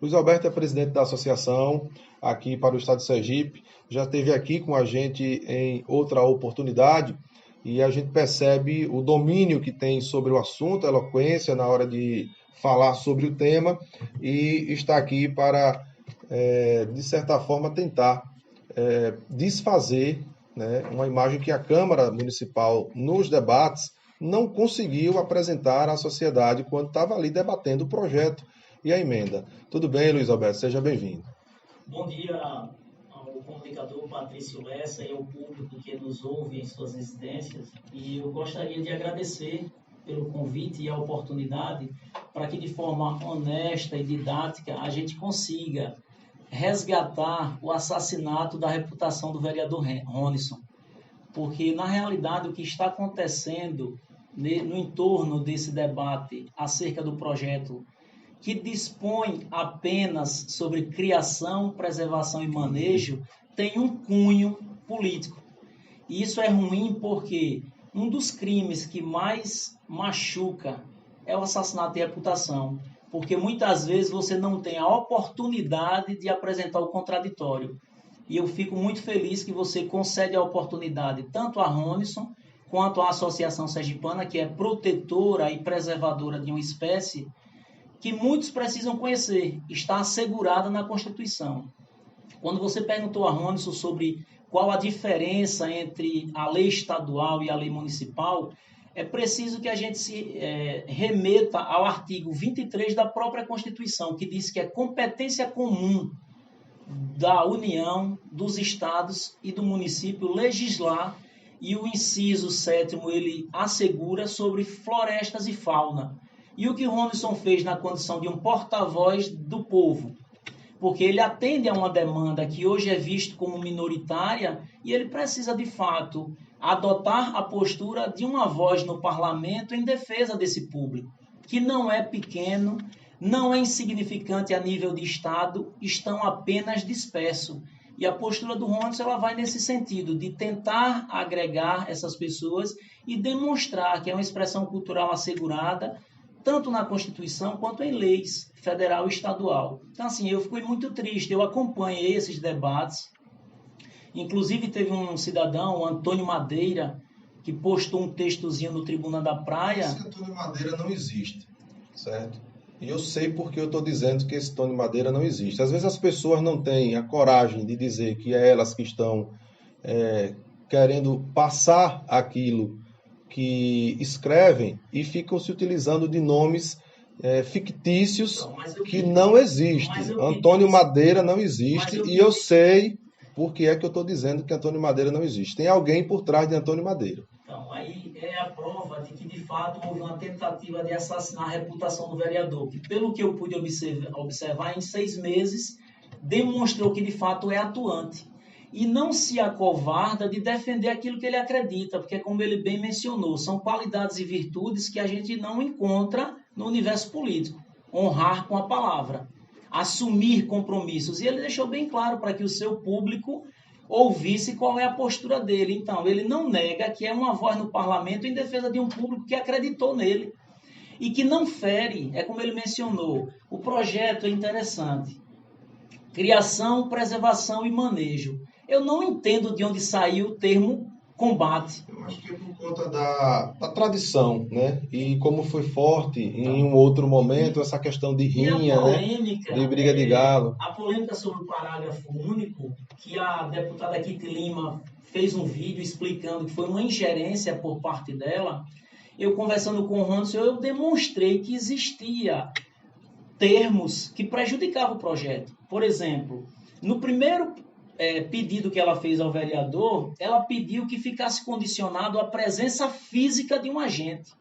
Luiz Alberto é presidente da associação aqui para o estado de Sergipe, já esteve aqui com a gente em outra oportunidade e a gente percebe o domínio que tem sobre o assunto, a eloquência na hora de falar sobre o tema e está aqui para, de certa forma, tentar desfazer, né, uma imagem que a Câmara Municipal, nos debates, não conseguiu apresentar à sociedade quando estava ali debatendo o projeto e a emenda. Tudo bem, Luiz Alberto? Seja bem-vindo. Bom dia ao comunicador Patrício Lessa e ao público que nos ouve em suas residências. E eu gostaria de agradecer pelo convite e a oportunidade para que, de forma honesta e didática, a gente consiga resgatar o assassinato da reputação do vereador Ronyson. Porque, na realidade, o que está acontecendo no entorno desse debate acerca do projeto que dispõe apenas sobre criação, preservação e manejo, tem um cunho político. E isso é ruim porque um dos crimes que mais machuca é o assassinato de reputação, porque muitas vezes você não tem a oportunidade de apresentar o contraditório. E eu fico muito feliz que você concede a oportunidade tanto a Ronyson quanto à Associação Sergipana, que é protetora e preservadora de uma espécie que muitos precisam conhecer, está assegurada na Constituição. Quando você perguntou a Ronyson sobre qual a diferença entre a lei estadual e a lei municipal, é preciso que a gente se remeta ao artigo 23 da própria Constituição, que diz que é competência comum da União, dos estados e do município legislar, e o inciso 7º ele assegura sobre florestas e fauna. E o que Ronyson fez na condição de um porta-voz do povo, porque ele atende a uma demanda que hoje é vista como minoritária e ele precisa, de fato, adotar a postura de uma voz no parlamento em defesa desse público, que não é pequeno, não é insignificante a nível de Estado, estão apenas dispersos. E a postura do Ronyson ela vai nesse sentido, de tentar agregar essas pessoas e demonstrar que é uma expressão cultural assegurada, tanto na Constituição quanto em leis federal e estadual. Então, assim, eu fiquei muito triste, eu acompanhei esses debates, inclusive teve um cidadão, o Antônio Madeira, que postou um textozinho no Tribuna da Praia. Esse Antônio Madeira não existe, certo? E eu sei porque eu estou dizendo que esse Antônio Madeira não existe. Às vezes as pessoas não têm a coragem de dizer que é elas que estão querendo passar aquilo que escrevem e ficam se utilizando de nomes fictícios que não existem. Antônio Madeira não existe e eu sei por que é que eu estou dizendo que Antônio Madeira não existe. Tem alguém por trás de Antônio Madeira. Então, aí é a prova de que, de fato, houve uma tentativa de assassinar a reputação do vereador, que, pelo que eu pude observar, em 6 meses, demonstrou que, de fato, é atuante. E não se acovarda de defender aquilo que ele acredita, porque, como ele bem mencionou, são qualidades e virtudes que a gente não encontra no universo político. Honrar com a palavra, assumir compromissos. E ele deixou bem claro para que o seu público ouvisse qual é a postura dele. Então, ele não nega que é uma voz no parlamento em defesa de um público que acreditou nele e que não fere, é como ele mencionou, o projeto é interessante. Criação, preservação e manejo. Eu não entendo de onde saiu o termo combate. Eu acho que é por conta da tradição, né? E como foi forte em um outro momento essa questão de rinha, polêmica, né? De briga de galo. A polêmica sobre o parágrafo único, que a deputada Kitty Lima fez um vídeo explicando que foi uma ingerência por parte dela, eu conversando com o Ronyson, eu demonstrei que existia termos que prejudicavam o projeto. Por exemplo, no primeiro pedido que ela fez ao vereador, ela pediu que ficasse condicionado à presença física de um agente.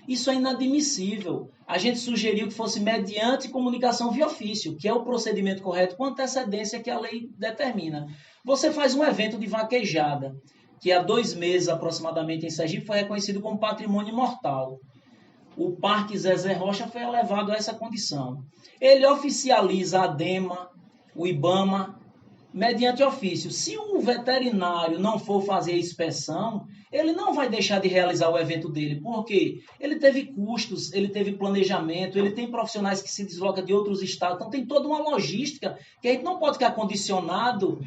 Isso é inadmissível. A gente sugeriu que fosse mediante comunicação via ofício, que é o procedimento correto com antecedência que a lei determina. Você faz um evento de vaquejada, que há 2 meses aproximadamente em Sergipe foi reconhecido como patrimônio imortal. O Parque Zezé Rocha foi elevado a essa condição. Ele oficializa a DEMA, o IBAMA, mediante ofício. Se o veterinário não for fazer a inspeção, ele não vai deixar de realizar o evento dele, porque ele teve custos, ele teve planejamento, ele tem profissionais que se deslocam de outros estados, então tem toda uma logística que a gente não pode ficar condicionado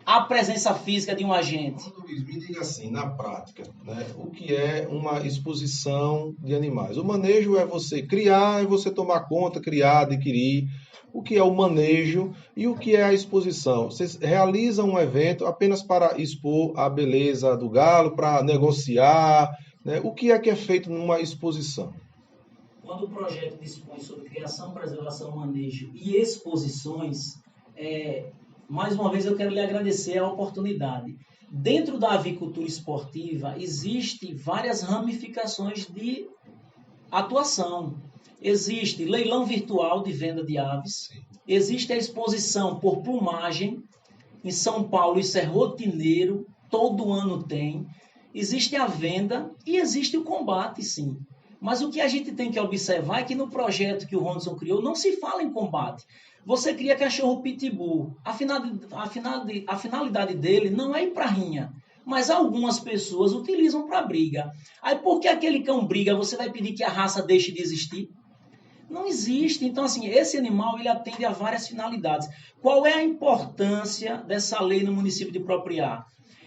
à presença física de um agente. Luiz, me diga assim, na prática, né, o que é uma exposição de animais? O manejo é você criar, é você tomar conta, criar, adquirir. O que é o manejo e o que é a exposição? Vocês realizam um evento apenas para expor a beleza do galo, para negociar, né? O que é feito numa exposição? Quando o projeto dispõe sobre criação, preservação, manejo e exposições, mais uma vez eu quero lhe agradecer a oportunidade. Dentro da avicultura esportiva, existem várias ramificações de atuação. Existe leilão virtual de venda de aves, existe a exposição por plumagem, em São Paulo isso é rotineiro, todo ano tem, existe a venda e existe o combate, sim. Mas o que a gente tem que observar é que no projeto que o Ronson criou não se fala em combate. Você cria cachorro pitbull, a finalidade dele não é ir para rinha, mas algumas pessoas utilizam para briga. Aí por que aquele cão briga, você vai pedir que a raça deixe de existir? Não existe. Então, assim, esse animal ele atende a várias finalidades. Qual é a importância dessa lei no município de Propriá?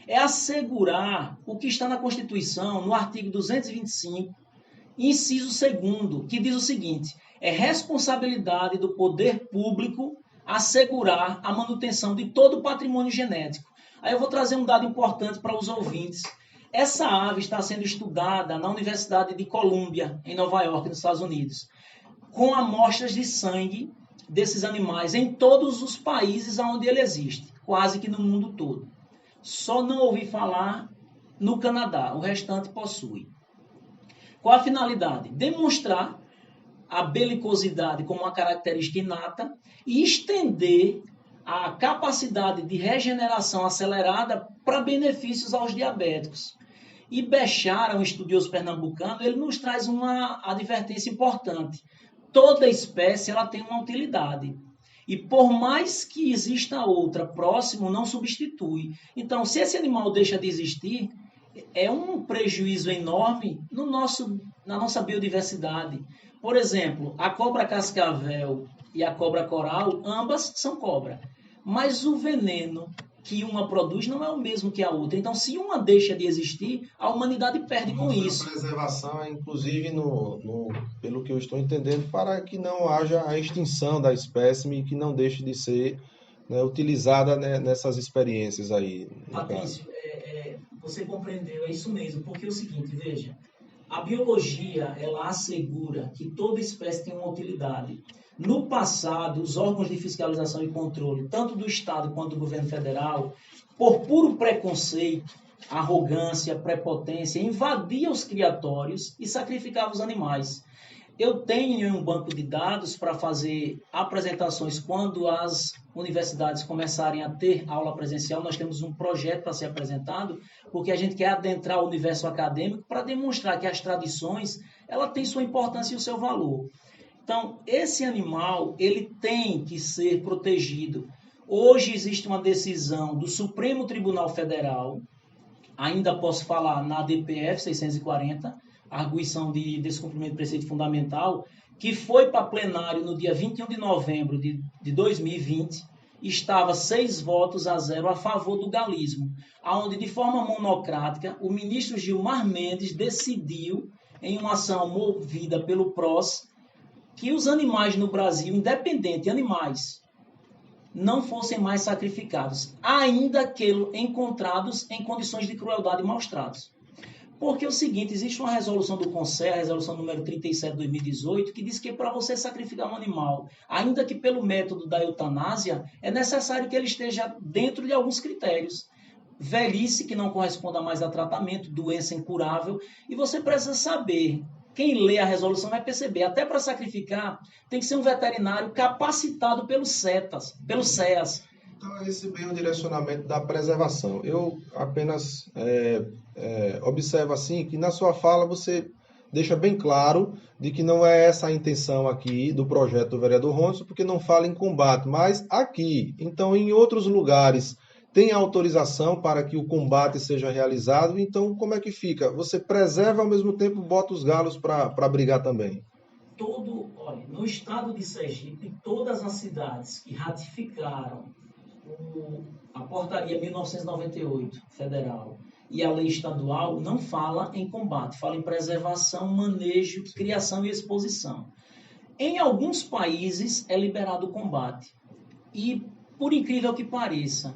É assegurar o que está na Constituição, no artigo 225, inciso 2º, que diz o seguinte: é responsabilidade do poder público assegurar a manutenção de todo o patrimônio genético. Aí eu vou trazer um dado importante para os ouvintes. Essa ave está sendo estudada na Universidade de Colômbia, em Nova York, nos Estados Unidos, com amostras de sangue desses animais em todos os países onde ele existe, quase que no mundo todo. Só não ouvi falar no Canadá, o restante possui. Qual a finalidade? Demonstrar a belicosidade como uma característica inata e estender a capacidade de regeneração acelerada para benefícios aos diabéticos. E Bechara, um estudioso pernambucano, ele nos traz uma advertência importante. Toda espécie ela tem uma utilidade. E por mais que exista outra próximo, não substitui. Então, se esse animal deixa de existir, é um prejuízo enorme na nossa biodiversidade. Por exemplo, a cobra cascavel e a cobra coral, ambas são cobra. Mas o veneno que uma produz não é o mesmo que a outra. Então, se uma deixa de existir, a humanidade perde com isso. A preservação é, inclusive, pelo que eu estou entendendo, para que não haja a extinção da espécime e que não deixe de ser, né, utilizada, né, nessas experiências aí. Patrício, você compreendeu, é isso mesmo. Porque é o seguinte, veja, a biologia, ela assegura que toda espécie tem uma utilidade. No passado, os órgãos de fiscalização e controle, tanto do Estado quanto do governo federal, por puro preconceito, arrogância, prepotência, invadiam os criatórios e sacrificavam os animais. Eu tenho um banco de dados para fazer apresentações quando as universidades começarem a ter aula presencial. Nós temos um projeto para ser apresentado, porque a gente quer adentrar o universo acadêmico para demonstrar que as tradições ela têm sua importância e o seu valor. Então, esse animal ele tem que ser protegido. Hoje existe uma decisão do Supremo Tribunal Federal, ainda posso falar na DPF 640, arguição de descumprimento de preceito fundamental, que foi para plenário no dia 21 de novembro de 2020, estava 6-0 a favor do galismo, onde de forma monocrática o ministro Gilmar Mendes decidiu, em uma ação movida pelo PROS, que os animais no Brasil, independente de animais, não fossem mais sacrificados, ainda que encontrados em condições de crueldade e maus tratos. Porque é o seguinte, existe uma resolução do Conselho, a resolução número 37 de 2018, que diz que para você sacrificar um animal, ainda que pelo método da eutanásia, é necessário que ele esteja dentro de alguns critérios. Velhice que não corresponda mais a tratamento, doença incurável, e você precisa saber. Quem lê a resolução vai perceber, até para sacrificar, tem que ser um veterinário capacitado pelos CEAS. Então, esse bem o direcionamento da preservação. Eu apenas observo assim que na sua fala você deixa bem claro de que não é essa a intenção aqui do projeto do vereador Ronson, porque não fala em combate, mas aqui. Então, em outros lugares tem autorização para que o combate seja realizado, então como é que fica? Você preserva ao mesmo tempo, bota os galos para brigar também? Olha, no estado de Sergipe, todas as cidades que ratificaram a portaria 1998 federal e a lei estadual não fala em combate, fala em preservação, manejo, criação e exposição. Em alguns países é liberado o combate. E, por incrível que pareça,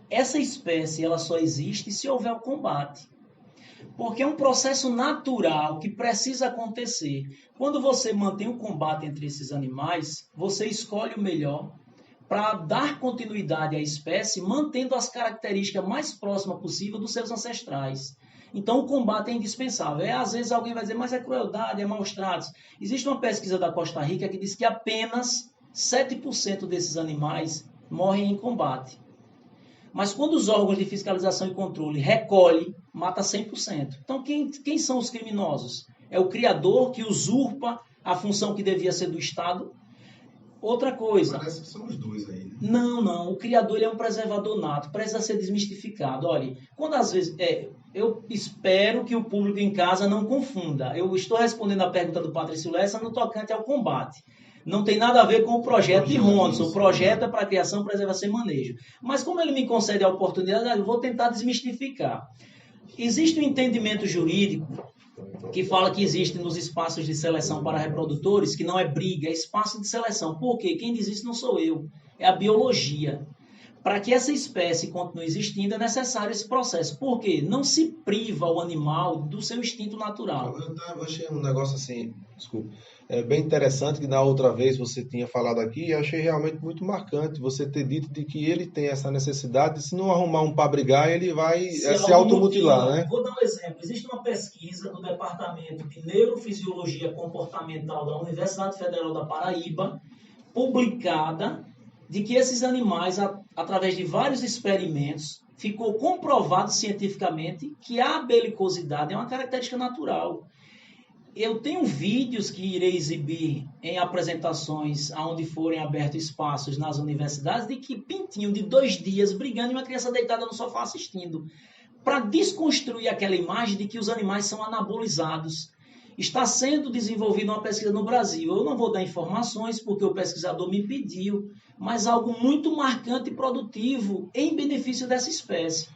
essa espécie ela só existe se houver o combate. Porque é um processo natural que precisa acontecer. Quando você mantém um combate entre esses animais, você escolhe o melhor para dar continuidade à espécie, mantendo as características mais próximas possível dos seus ancestrais. Então, o combate é indispensável. Às vezes alguém vai dizer, mas é crueldade, é maus tratos. Existe uma pesquisa da Costa Rica que diz que apenas 7% desses animais morrem em combate. Mas quando os órgãos de fiscalização e controle recolhem, mata 100%. Então, quem são os criminosos? É o criador que usurpa a função que devia ser do Estado. Outra coisa... Parece que são os dois aí, né? Não. O criador ele é um preservador nato. Precisa ser desmistificado. Olha, quando às vezes... eu espero que o público em casa não confunda. Eu estou respondendo a pergunta do Patrício Lessa no tocante ao combate. Não tem nada a ver com o projeto de Ronson. O projeto é para criação, preservação e manejo. Mas como ele me concede a oportunidade, eu vou tentar desmistificar. Existe um entendimento jurídico que fala que existe nos espaços de seleção para reprodutores, que não é briga, é espaço de seleção. Por quê? Quem diz isso não sou eu, é a biologia. Para que essa espécie continue existindo, é necessário esse processo. Por quê? Não se priva o animal do seu instinto natural. Eu achei um negócio assim, desculpa, bem interessante, que na outra vez você tinha falado aqui, e achei realmente muito marcante você ter dito de que ele tem essa necessidade, de se não arrumar um para brigar, ele vai se automutilar, né? Vou dar um exemplo. Existe uma pesquisa do Departamento de Neurofisiologia Comportamental da Universidade Federal da Paraíba, publicada, de que esses animais, através de vários experimentos, ficou comprovado cientificamente que a belicosidade é uma característica natural. Eu tenho vídeos que irei exibir em apresentações onde forem abertos espaços nas universidades de que pintinho de 2 dias brigando e uma criança deitada no sofá assistindo, para desconstruir aquela imagem de que os animais são anabolizados. Está sendo desenvolvida uma pesquisa no Brasil. Eu não vou dar informações porque o pesquisador me pediu, mas algo muito marcante e produtivo em benefício dessa espécie.